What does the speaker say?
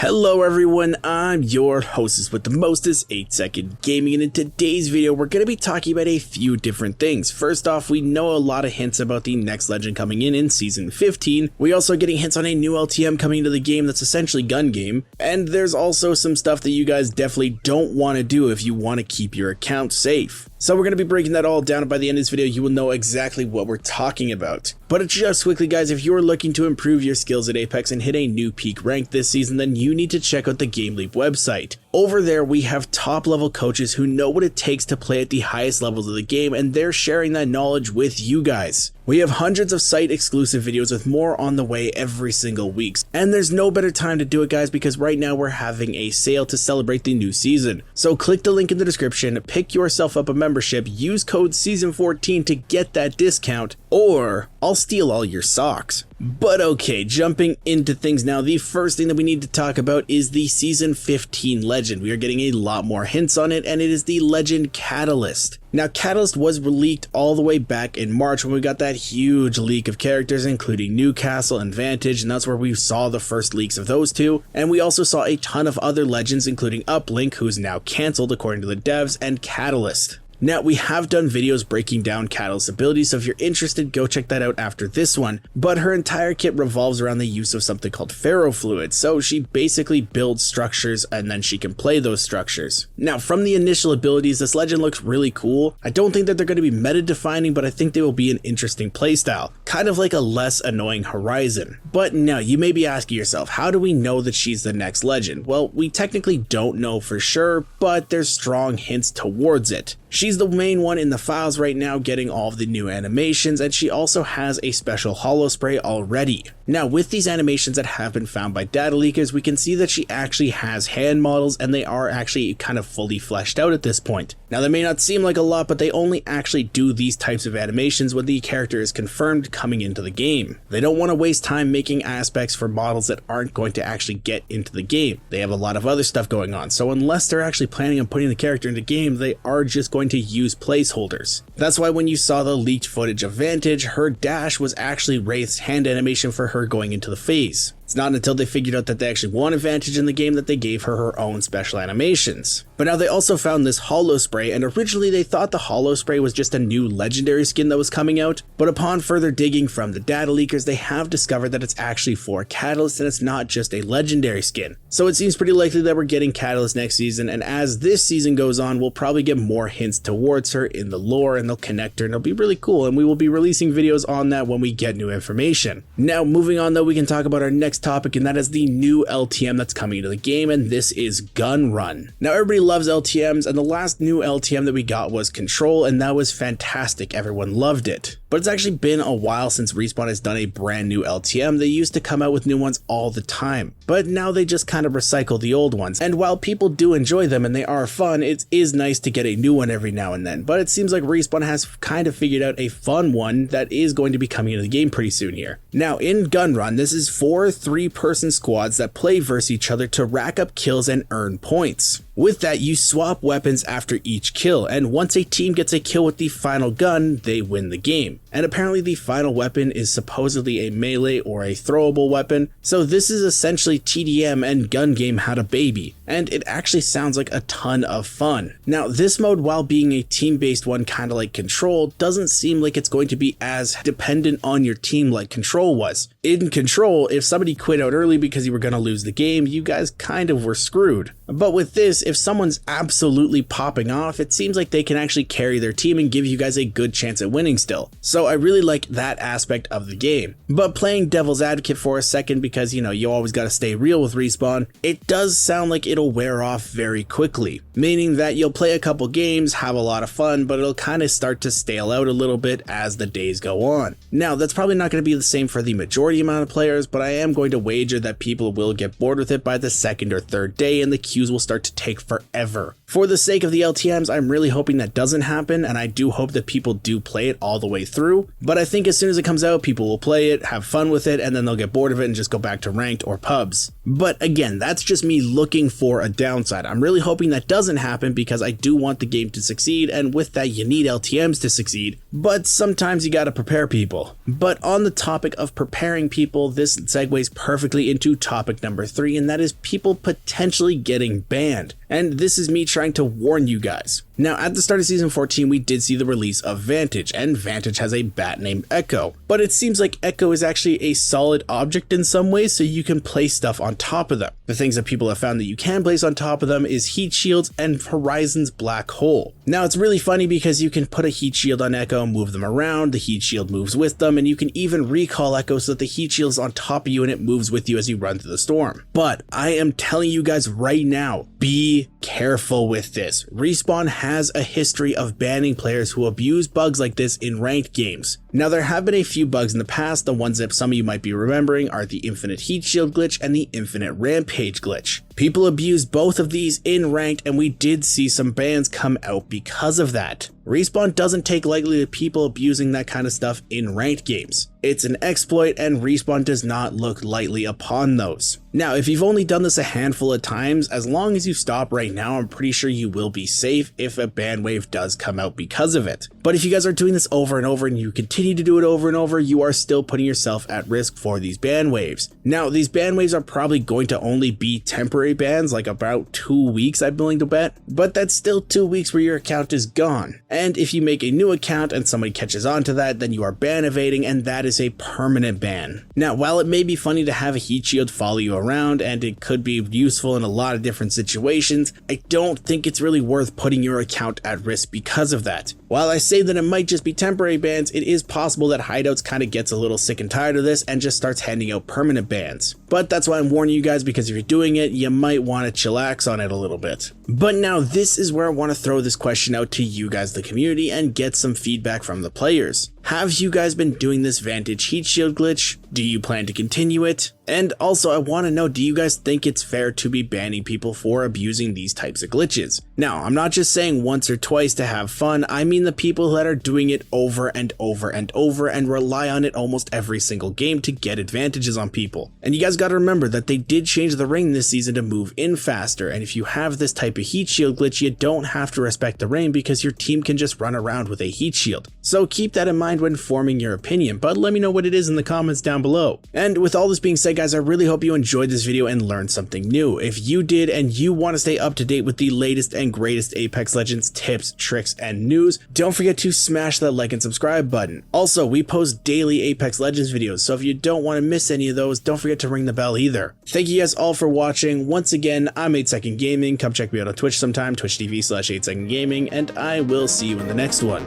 Hello everyone, I'm your hostess with the mostest, 8 Second Gaming, and in today's video we're going to be talking about a few different things. First off, we know a lot of hints about the next legend coming in Season 15. We're also getting hints on a new LTM coming into the game that's essentially gun game, and there's also some stuff that you guys definitely don't want to do if you want to keep your account safe. So we're going to be breaking that all down, and by the end of this video you will know exactly what we're talking about. But just quickly guys, if you're looking to improve your skills at Apex and hit a new peak rank this season, then you need to check out the GameLeap website. Over there we have top level coaches who know what it takes to play at the highest levels of the game, and they're sharing that knowledge with you guys. We have hundreds of site exclusive videos with more on the way every single week. And there's no better time to do it guys, because right now we're having a sale to celebrate the new season. So click the link in the description, pick yourself up a membership, use code SEASON14 to get that discount, or I'll steal all your socks. But okay, jumping into things now, the first thing that we need to talk about is the Season 15 legend. We are getting a lot more hints on it, and it is the legend Catalyst. Now Catalyst was leaked all the way back in March when we got that huge leak of characters including Newcastle and Vantage, and that's where we saw the first leaks of those two. And we also saw a ton of other legends including Uplink, who's now cancelled according to the devs, and Catalyst. Now, we have done videos breaking down Catalyst's abilities, so if you're interested, go check that out after this one, but her entire kit revolves around the use of something called ferrofluid, so she basically builds structures and then she can play those structures. Now, from the initial abilities, this legend looks really cool. I don't think that they're going to be meta-defining, but I think they will be an interesting playstyle, kind of like a less annoying Horizon. But now, you may be asking yourself, how do we know that she's the next legend? Well, we technically don't know for sure, but there's strong hints towards it. She's the main one in the files right now, getting all of the new animations, and she also has a special holo spray already. Now, with these animations that have been found by data leakers, we can see that she actually has hand models, and they are actually kind of fully fleshed out at this point. Now, that may not seem like a lot, but they only actually do these types of animations when the character is confirmed coming into the game. They don't want to waste time making aspects for models that aren't going to actually get into the game. They have a lot of other stuff going on, so unless they're actually planning on putting the character into the game, they are just going to use placeholders. That's why when you saw the leaked footage of Vantage, her dash was actually Wraith's hand animation for her going into the phase. It's not until they figured out that they actually wanted Vantage in the game that they gave her her own special animations. But now they also found this holo spray, and originally they thought the holo spray was just a new legendary skin that was coming out, but upon further digging from the data leakers, they have discovered that it's actually for Catalyst and it's not just a legendary skin. So it seems pretty likely that we're getting Catalyst next season, and as this season goes on, we'll probably get more hints towards her in the lore, and they'll connect her, and it'll be really cool, and we will be releasing videos on that when we get new information. Now moving on though, we can talk about our next topic, and that is the new LTM that's coming into the game, and this is Gun Run. Now everybody loves LTMs, and the last new LTM that we got was Control, and that was fantastic. Everyone loved it. But it's actually been a while since Respawn has done a brand new LTM. They used to come out with new ones all the time, but now they just kind of recycle the old ones. And while people do enjoy them and they are fun, it is nice to get a new one every now and then. But it seems like Respawn has kind of figured out a fun one that is going to be coming into the game pretty soon here. Now in Gun Run, this is 4 3-person squads that play versus each other to rack up kills and earn points. With that, you swap weapons after each kill, and once a team gets a kill with the final gun, they win the game. And apparently the final weapon is supposedly a melee or a throwable weapon, so this is essentially TDM and Gun Game had a baby, and it actually sounds like a ton of fun. Now this mode, while being a team-based one kinda like Control, doesn't seem like it's going to be as dependent on your team like Control was. In Control, if somebody quit out early because you were gonna lose the game, you guys kind of were screwed. But with this, if someone's absolutely popping off, it seems like they can actually carry their team and give you guys a good chance at winning still. So I really like that aspect of the game. But playing devil's advocate for a second, because you always gotta stay real with Respawn, it does sound like it'll wear off very quickly. Meaning that you'll play a couple games, have a lot of fun, but it'll kind of start to stale out a little bit as the days go on. Now that's probably not going to be the same for the majority amount of players, but I am going to wager that people will get bored with it by the second or third day, and the queues will start to take forever. For the sake of the LTMs, I'm really hoping that doesn't happen, and I do hope that people do play it all the way through, but I think as soon as it comes out, people will play it, have fun with it, and then they'll get bored of it and just go back to ranked or pubs. But again, that's just me looking for a downside. I'm really hoping that doesn't happen because I do want the game to succeed, and with that you need LTMs to succeed, but sometimes you gotta prepare people. But on the topic of preparing scaring people, this segues perfectly into topic number 3, and that is people potentially getting banned. And this is me trying to warn you guys. Now, at the start of Season 14, we did see the release of Vantage, and Vantage has a bat named Echo. But it seems like Echo is actually a solid object in some ways, so you can place stuff on top of them. The things that people have found that you can place on top of them is heat shields and Horizon's black hole. Now, it's really funny because you can put a heat shield on Echo and move them around, the heat shield moves with them, and you can even recall Echo so that the heat shield is on top of you and it moves with you as you run through the storm. But I am telling you guys right now, be careful with this. Respawn has a history of banning players who abuse bugs like this in ranked games. Now, there have been a few bugs in the past. The ones that some of you might be remembering are the infinite heat shield glitch and the infinite rampage glitch. People abused both of these in ranked, and we did see some bans come out because of that. Respawn doesn't take lightly to people abusing that kind of stuff in ranked games. It's an exploit, and Respawn does not look lightly upon those. Now, if you've only done this a handful of times, as long as you stop right now, I'm pretty sure you will be safe if a ban wave does come out because of it. But if you guys are doing this over and over and you continue to do it over and over, you are still putting yourself at risk for these ban waves. Now, these ban waves are probably going to only be temporary bans, like about 2 weeks, I'm willing to bet, but that's still 2 weeks where your account is gone. And if you make a new account and somebody catches on to that, then you are ban evading, and that is a permanent ban. Now, while it may be funny to have a heat shield follow you around, and it could be useful in a lot of different situations, I don't think it's really worth putting your account at risk because of that. While I say that it might just be temporary bans, it is possible that Hideouts kind of gets a little sick and tired of this and just starts handing out permanent bans. But that's why I'm warning you guys, because if you're doing it, you might want to chillax on it a little bit. But now this is where I want to throw this question out to you guys, the community, and get some feedback from the players. Have you guys been doing this Vantage heat shield glitch? Do you plan to continue it? And also, I want to know, do you guys think it's fair to be banning people for abusing these types of glitches? Now, I'm not just saying once or twice to have fun, I mean the people that are doing it over and over and over and rely on it almost every single game to get advantages on people. And you guys gotta remember that they did change the ring this season to move in faster, and if you have this type of heat shield glitch, you don't have to respect the ring because your team can just run around with a heat shield. So keep that in mind when forming your opinion, but let me know what it is in the comments down below. And with all this being said, guys, I really hope you enjoyed this video and learned something new. If you did and you want to stay up to date with the latest and greatest Apex Legends tips, tricks, and news, don't forget to smash that like and subscribe button. Also, we post daily Apex Legends videos, so if you don't want to miss any of those, don't forget to ring the bell either. Thank you guys all for watching. Once again, I'm 8second Gaming. Come check me out on Twitch sometime, twitch.tv/8secondgaming, and I will see you in the next one.